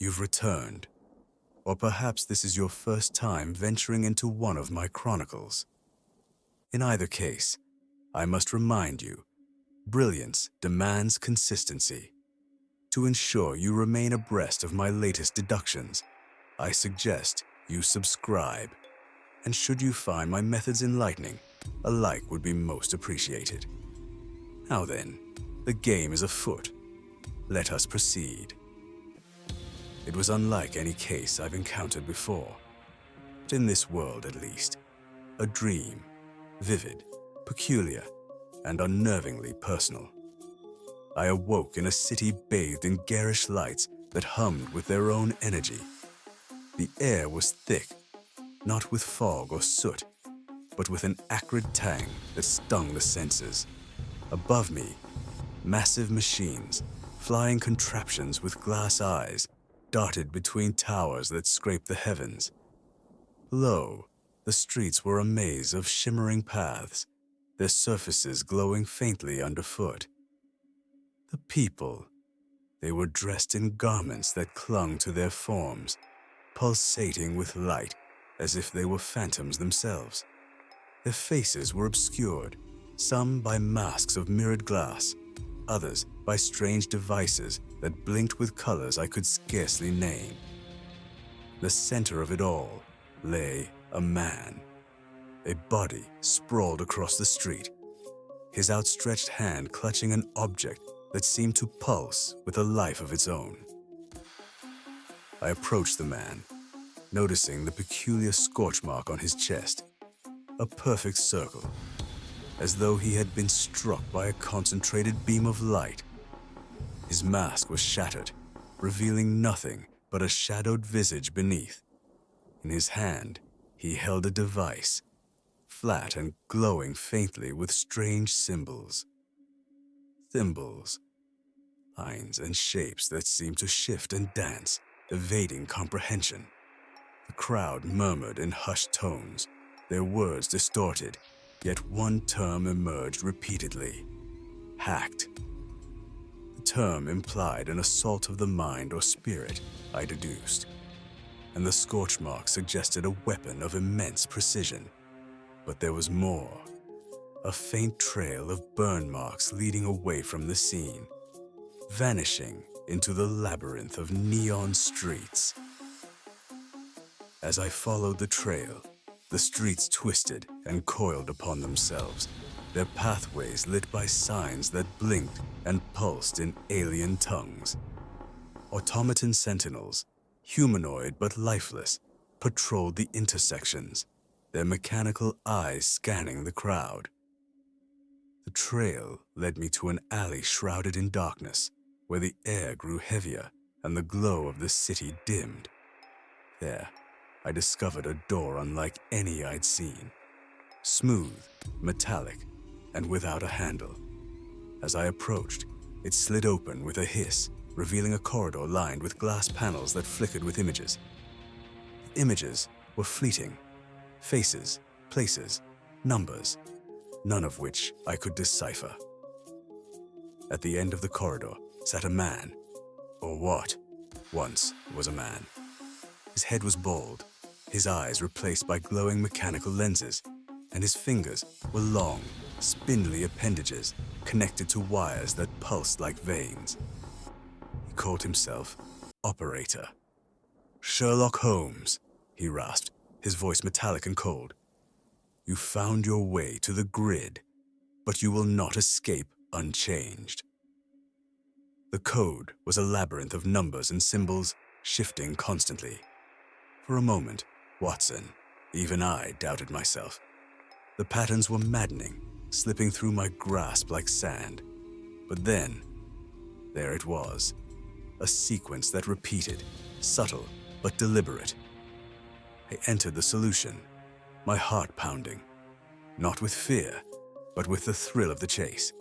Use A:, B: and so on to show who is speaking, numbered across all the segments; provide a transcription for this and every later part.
A: you've returned. Or perhaps this is your first time venturing into one of my chronicles. In either case, I must remind you, brilliance demands consistency. To ensure you remain abreast of my latest deductions, I suggest you subscribe. And should you find my methods enlightening, a like would be most appreciated. Now then, the game is afoot. Let us proceed. It was unlike any case I've encountered before, but in this world at least, a dream, vivid, peculiar, and unnervingly personal. I awoke in a city bathed in garish lights that hummed with their own energy. The air was thick, not with fog or soot, but with an acrid tang that stung the senses. Above me, massive machines, flying contraptions with glass eyes, darted between towers that scraped the heavens. Below, the streets were a maze of shimmering paths, their surfaces glowing faintly underfoot. The people, they were dressed in garments that clung to their forms, pulsating with light as if they were phantoms themselves. Their faces were obscured, some by masks of mirrored glass, others by strange devices that blinked with colors I could scarcely name. The center of it all lay a man, a body sprawled across the street, his outstretched hand clutching an object that seemed to pulse with a life of its own. I approached the man, noticing the peculiar scorch mark on his chest, a perfect circle, as though he had been struck by a concentrated beam of light. His mask was shattered, revealing nothing but a shadowed visage beneath. In his hand, he held a device, flat and glowing faintly with strange symbols. Symbols, lines and shapes that seemed to shift and dance, evading comprehension. The crowd murmured in hushed tones, their words distorted, yet one term emerged repeatedly: hacked. The term implied an assault of the mind or spirit, I deduced, and the scorch mark suggested a weapon of immense precision. But there was more, a faint trail of burn marks leading away from the scene, vanishing into the labyrinth of neon streets. As I followed the trail, the streets twisted and coiled upon themselves, their pathways lit by signs that blinked and pulsed in alien tongues. Automaton sentinels, humanoid but lifeless, patrolled the intersections, their mechanical eyes scanning the crowd. The trail led me to an alley shrouded in darkness, where the air grew heavier and the glow of the city dimmed. There, I discovered a door unlike any I'd seen, smooth, metallic, and without a handle. As I approached, it slid open with a hiss, revealing a corridor lined with glass panels that flickered with images. The images were fleeting, faces, places, numbers, none of which I could decipher. At the end of the corridor sat a man, or what once was a man. His head was bald, his eyes replaced by glowing mechanical lenses, and his fingers were long, spindly appendages connected to wires that pulsed like veins. He called himself Operator. "Sherlock Holmes," he rasped, his voice metallic and cold. "You found your way to the grid, but you will not escape unchanged." The code was a labyrinth of numbers and symbols, shifting constantly. For a moment, Watson, even I doubted myself. The patterns were maddening, slipping through my grasp like sand. But then, there it was, a sequence that repeated, subtle but deliberate. I entered the solution, my heart pounding, not with fear, but with the thrill of the chase.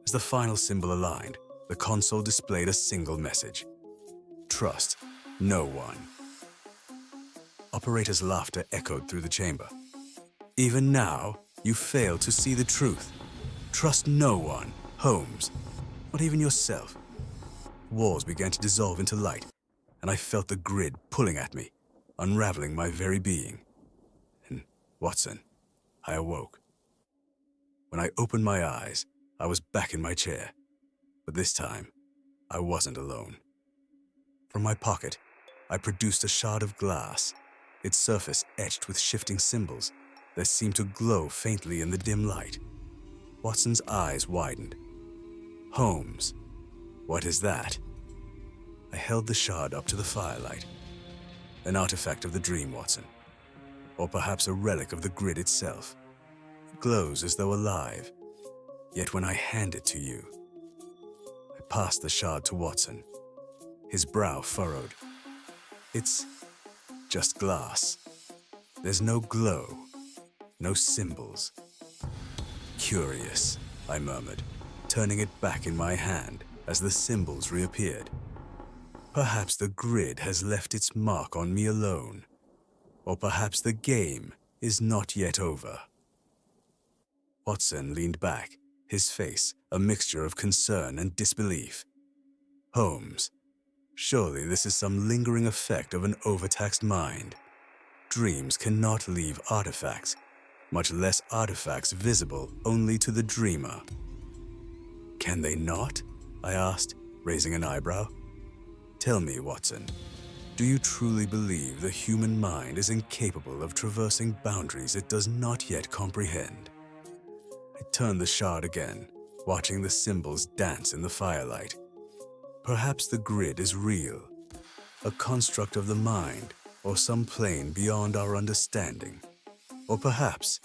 A: As the final symbol aligned, the console displayed a single message: trust no one. Operator's laughter echoed through the chamber. "Even now, you fail to see the truth. Trust no one, Holmes, not even yourself." Walls began to dissolve into light, and I felt the grid pulling at me, unraveling my very being. And, Watson, I awoke. When I opened my eyes, I was back in my chair, but this time, I wasn't alone. From my pocket, I produced a shard of glass, its surface etched with shifting symbols that seemed to glow faintly in the dim light. Watson's eyes widened. Holmes, what is that? I held the shard up to the firelight. An artifact of the dream, Watson. Or perhaps a relic of the grid itself. It glows as though alive. Yet when I hand it to you, I passed the shard to Watson. His brow furrowed. It's just glass. There's no glow, no symbols. Curious, I murmured, turning it back in my hand as the symbols reappeared. Perhaps the grid has left its mark on me alone, or perhaps the game is not yet over. Watson leaned back, his face a mixture of concern and disbelief. Holmes, surely this is some lingering effect of an overtaxed mind. Dreams cannot leave artifacts, much less artifacts visible only to the dreamer. Can they not? I asked, raising an eyebrow. Tell me, Watson, do you truly believe the human mind is incapable of traversing boundaries it does not yet comprehend? I turned the shard again, watching the symbols dance in the firelight. Perhaps the grid is real, a construct of the mind, or some plane beyond our understanding. Or perhaps,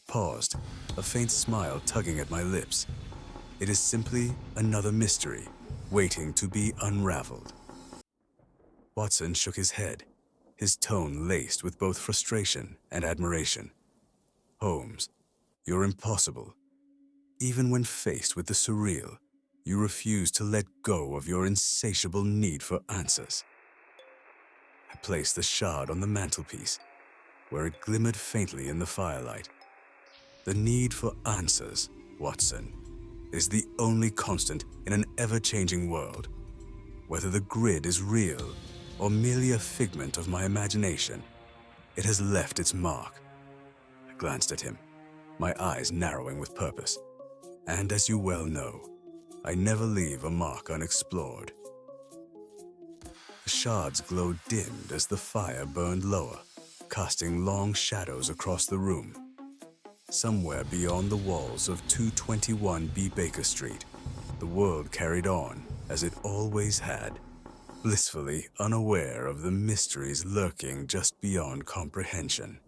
A: paused, a faint smile tugging at my lips. It is simply another mystery, waiting to be unraveled. Watson shook his head, his tone laced with both frustration and admiration. Holmes, you're impossible. Even when faced with the surreal, you refuse to let go of your insatiable need for answers. I placed the shard on the mantelpiece, where it glimmered faintly in the firelight. The need for answers, Watson, is the only constant in an ever-changing world. Whether the grid is real or merely a figment of my imagination, it has left its mark. I glanced at him, my eyes narrowing with purpose. And as you well know, I never leave a mark unexplored. The shards glowed dimmed as the fire burned lower, casting long shadows across the room. Somewhere beyond the walls of 221B Baker Street, the world carried on as it always had, blissfully unaware of the mysteries lurking just beyond comprehension.